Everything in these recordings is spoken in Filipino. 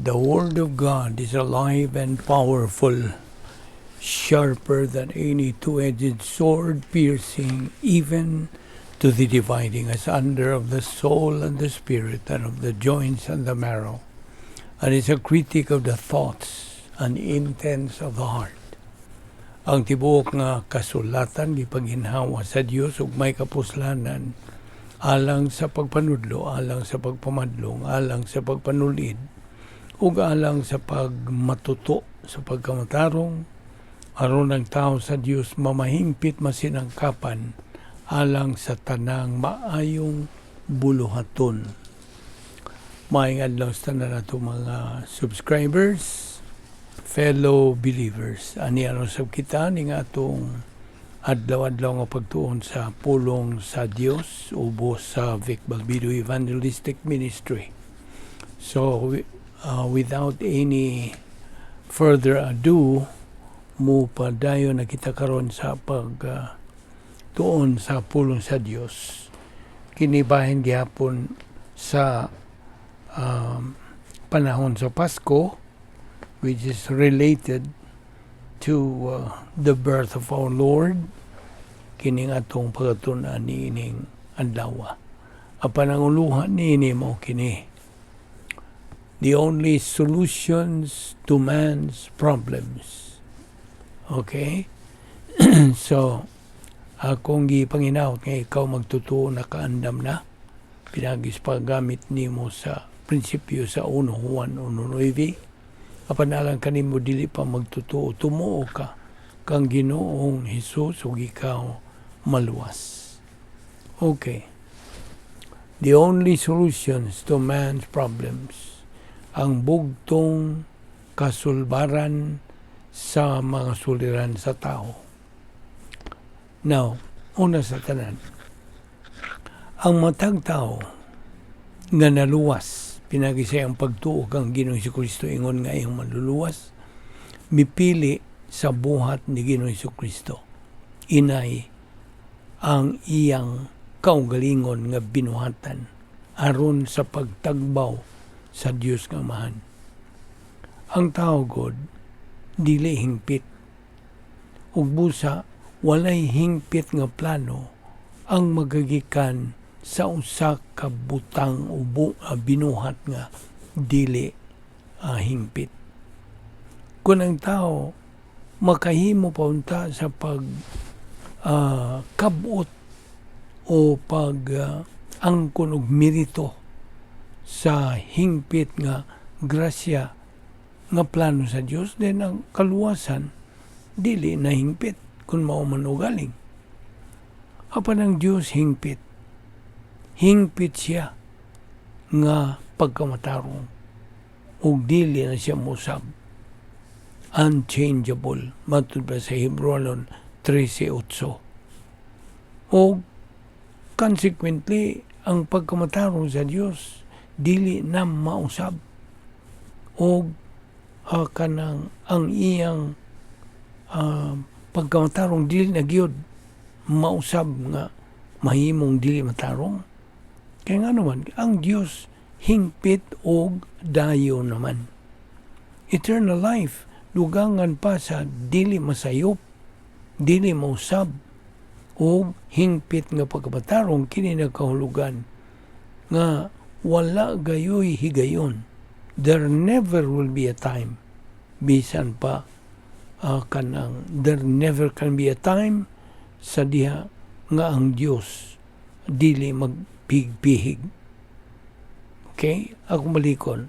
The Word of God is alive and powerful, sharper than any two-edged sword, piercing even to the dividing asunder of the soul and the spirit, and of the joints and the marrow, and is a critic of the thoughts and intents of the heart. Ang tibuok nga kasulatan gipaginhawa sa Dios ug may kapuslanan, alang sa pagpanudlo, alang sa pagpamadlong, alang sa pagpanulid, ug alang sa pagmatuto sa pagkamatarong, aron ang tao sa Dios mamahingpit masinangkapan alang sa tanang maayong buluhaton. Maayong adlaw sa tanan nato mga subscribers, fellow believers. Ani ano sab kita ning atong adlaw-adlaw nga pagtuon sa pulong sa Dios ubos sa Vic Balbido Evangelistic Ministry. So without any further ado, padayon na kita karon sa tuon sa pulong sa Dios. Kinibahin gihapon sa panahon sa Pasko, which is related to the birth of our Lord, kining atong pagatunan niining adlaw. Apan ang uluhan niini mao kini: the only solutions to man's problems. Okay? So, akong gipanginaot nga ikaw magtutuo na kaandam na, pinagis paggamit nimo sa prinsipyo sa 1 Juan 1:9, apanalang kanimo dili pa magtutuo, tumuo ka kang Ginoong Hesus ug ikaw maluwas. Okay. The only solutions to man's problems, ang bugtong kasulbaran sa mga suliran sa tao. Now, una sa tanan, ang matag tao nga naluwas, pinagisay ang pagtuo kang Ginoong Jesucristo ingon nga iyang maluluwas, mipili sa buhat ni Ginoong Jesucristo. Inay ang iyang kaugalingon nga binuhatan aron sa pagtagbaw sa Dios nga Amahan. Ang tao God dili hingpit, ug busa walay hingpit nga plano ang magagikan sa usa ka butang ubo binuhat nga dili hingpit. Kung ang tao makahimo pa unta sa pag kabot o pag angkon og merito sa hingpit nga grasya nga plano sa Dios, then ang kaluwasan dili na hingpit kung mao man ugaling. Apan ang Dios hingpit siya nga pagkamatarong ug dili na siya musab, unchangeable, matud pa sa Hebrew 13:8. O consequently, ang pagkamatarong sa Dios dili na mausab, o kanang ang iyang pagkamatarong dili na gyud mausab nga mahimong dili matarong. Kaya nga naman, ang Dios hingpit og dayo naman. Eternal life, dugangan pa sa dili masayop, dili mausab, o hingpit nga pagkamatarong kini nagkahulugan nga wala gayoy higayon. There never will be a time, bisan pa there never can be a time sa diha nga ang Dios dili magpihig-pihig. Okay? Ako malikon.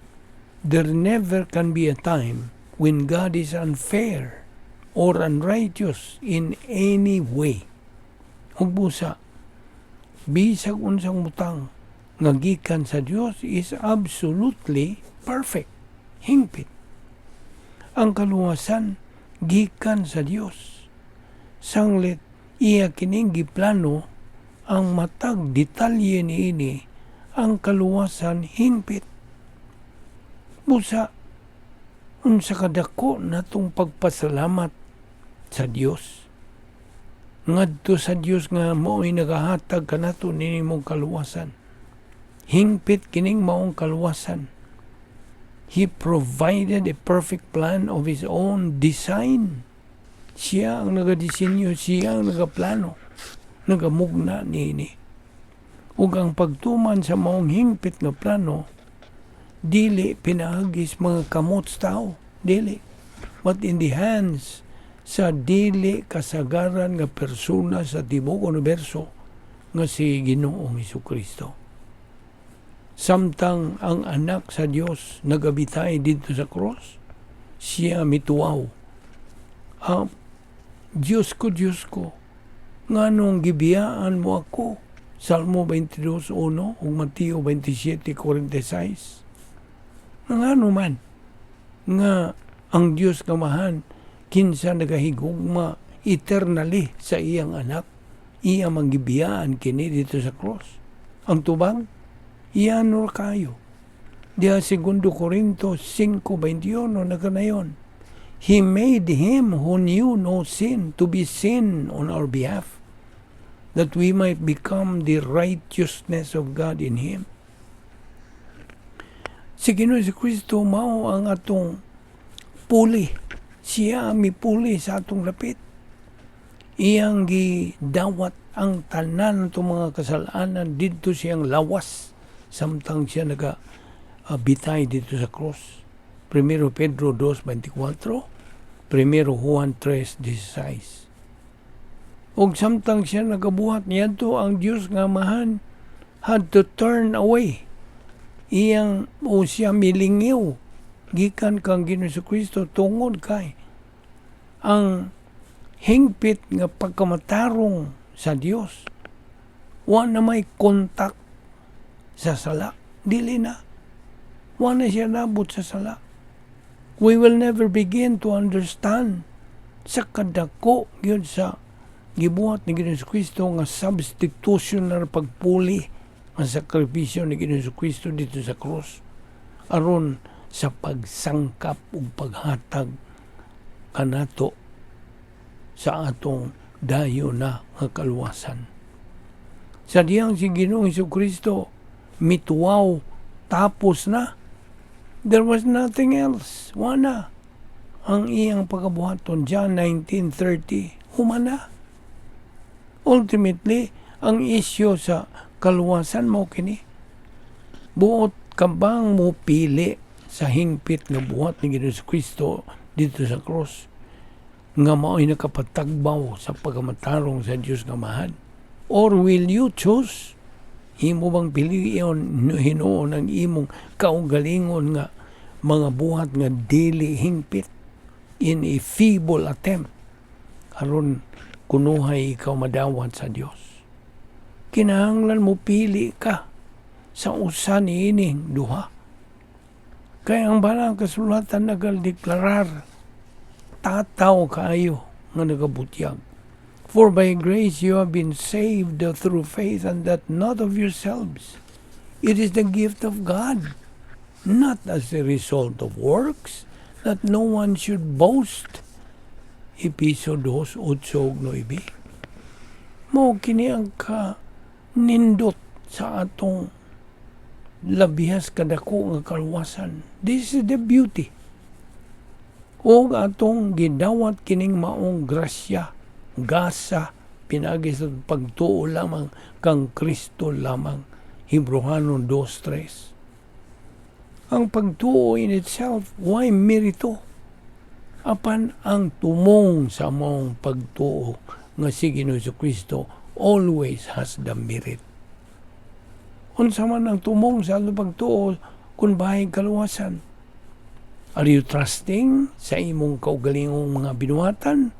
There never can be a time when God is unfair or unrighteous in any way. Ug busa, bisag unsang butang nga gikan sa Dios is absolutely perfect, hingpit. Ang kaluwasan gikan sa Dios. Sanglit iya kining giplano ang matag detalye niini, ang kaluwasan hingpit. Busa, unsa kadako natong pagpasalamat sa Dios. Ngadto sa Dios nga mo'y nagahatag kanato ninimong kaluwasan. Hingpit kining maong kaluwasan. He provided a perfect plan of His own design. Siya ang nagadisenyo, siya ang nagaplano, nagamugna niini. Ug ang pagtuman sa maong hingpit nga plano, dili pinahagis mga kamot sa tao, dili. But in the hands sa dili kasagaran nga persona sa tibuok universo nga si Ginoong Hesukristo. Samtang ang anak sa Dios nagabitay dito sa cross, siya mituwaw. Diyos ko, nganong gibiyaan mo ako? Salmo 22:1 ug Mateo 27:46. Ngano man nga ang Dios kamahan kinsa nagahigugma eternally sa iyang anak, iya manggibiyaan kini dito sa cross. Ang tubang iyan kayo. Diya 2 Corinto 5:21 nagkanayon. He made Him who knew no sin to be sin on our behalf, that we might become the righteousness of God in Him. Si Ginoong Kristo mao ang atong puli. Siya mipuli sa atong lapit. Iyang gidawat ang tanan ng mga kasalanan dito siyang lawas samtang siya bitay dito sa cross. 1 Pedro 2:24, 1 Juan 3:16. Og samtang siya nagabuhat niadto, ang Dios nga Amahan had to turn away. Siya milingiw gikan kang Ginoong Kristo tungod kay ang hingpit nga pagkamatarong sa Dios. Wa na may kontak sa sala. Dili na. Wa na siya nabot sa sala. We will never begin to understand sa kadako yun sa gibuhat ni Ginoong Kristo nga substitutional pagpuli ang sakripisyo ni Ginoong Kristo dito sa krus aron sa pagsangkap ug paghatag kanato sa atong dayo na nga kaluwasan. Sa diyang si Ginoong Kristo mituwaw tapos na. There was nothing else. Wala. Ang iyang pagkabuhaton, John 19:30, humana. Ultimately, ang isyo sa kaluwasan mo kini. Buot kabang mo pili sa hingpit nga buhat ni Ginoong Kristo dito sa cross nga mao'y nakapatagbaw sa pagkamatarong sa Diyos nga Amahan? Or will you choose? Imo bang piliyon hinuon ang imong kaugalingon nga mga buhat nga dili hingpit in a feeble attempt aron kunuhay ikaw madawat sa Dios? Kinahanglan mo pili ka sa usa niining duha. Kaya ang Banal Kasulatan nagdeklarar tataw kaayo nga nagabutyag. For by grace you have been saved through faith, and that not of yourselves. It is the gift of God, not as a result of works, that no one should boast. Episo 2:8-9. Mo kini ang nindot sa atong labihas kadako nga kaluwasan. This is the beauty. O atong gidawat kining maong grasya, gasa, pinagi sa pagtuo lamang kang Kristo lamang. Hebreano 2:3. Ang pagtuo in itself, why merito? Apan ang tumong sa maong pagtuo nga si Ginoong Kristo always has the merit. Unsa man ang tumong sa pagtuo kung bahay kaluwasan? Are you trusting sa imong kaugalingong mga binuhatan?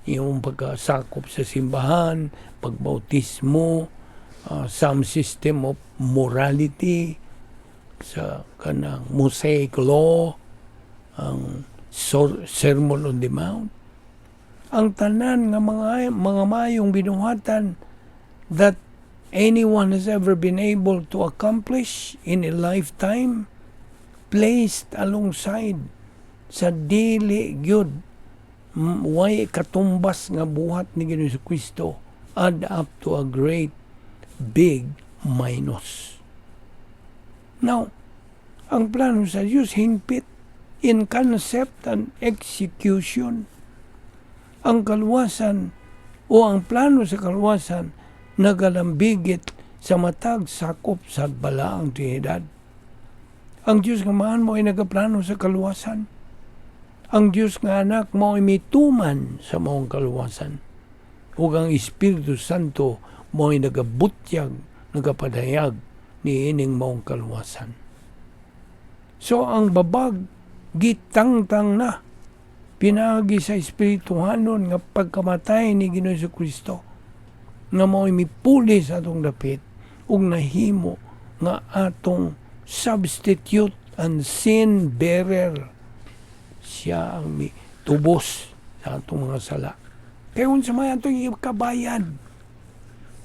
Iyong pagkasakop sa simbahan, pagbautismo, some system of morality, sa kanang Mosaic law, ang Sermon on the Mount. Ang tanan nga mga mayong binuhatan that anyone has ever been able to accomplish in a lifetime, placed alongside sa dili gyud way katumbas nga buhat ni Ginoong Kristo, add up to a great big minus. Now, Ang plano sa Diyos hingpit in concept and execution. Ang kaluwasan o ang plano sa kaluwasan nagalambigit sa matag sakop sa balaang Trinidad. Ang Diyos nga maan mo ay nagaplano sa kaluwasan. Ang Diyos nga anak mo ay mituman sa maong kaluwasan. Ug ang Espiritu Santo mo ay nagabutyag, nagapadayag ni ining maong kaluwasan. So ang babag gitangtang na pinagi sa Espirituhanon nga pagkamatay ni Ginoong Jesucristo nga mo'y mipuli sa atong dapit ug nahimo nga atong substitute and sin bearer. Siya ang tubos sa atong mga sala. Kaya kung sa mga atong ikabayan,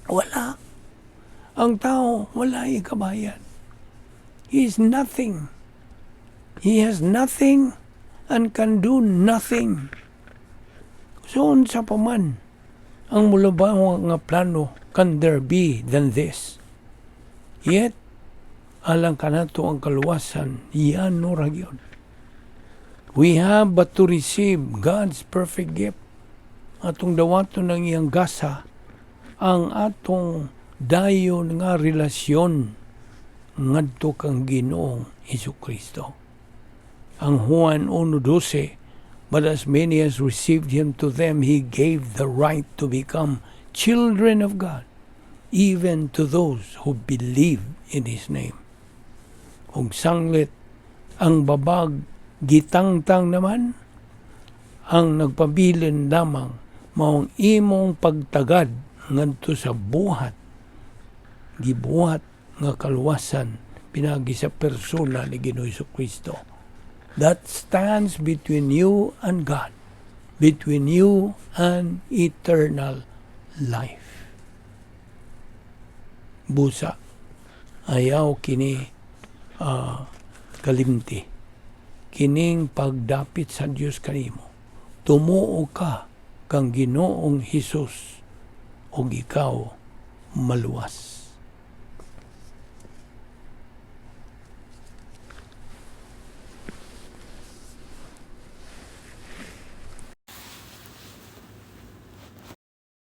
wala. Ang tao, wala ikabayan. He is nothing. He has nothing and can do nothing. So, unsa pa man ang mulabaw nga plano can there be than this. Yet, alang kanato ang kaluwasan, iyan no ragyon. We have but to receive God's perfect gift. Atong dawaton ng iyang gasa, ang atong dayon nga relasyon ngadto kang Ginoong Hesukristo. Ang Juan 1:12, but as many as received Him, to them He gave the right to become children of God, even to those who believe in His name. Ug sanglit, ang babag gitangtang naman, ang nagpabilin lamang maong imong pagtagad ngadto sa buhat, gibuhat nga kaluwasan pinagi sa persona ni Ginoong Jesucristo. That stands between you and God, between you and eternal life. Busa, ayaw kini kalimti. Kining pagdapit sa Dios kanimo. Tumuo ka kang Ginoong Hesus ug ikaw maluwas.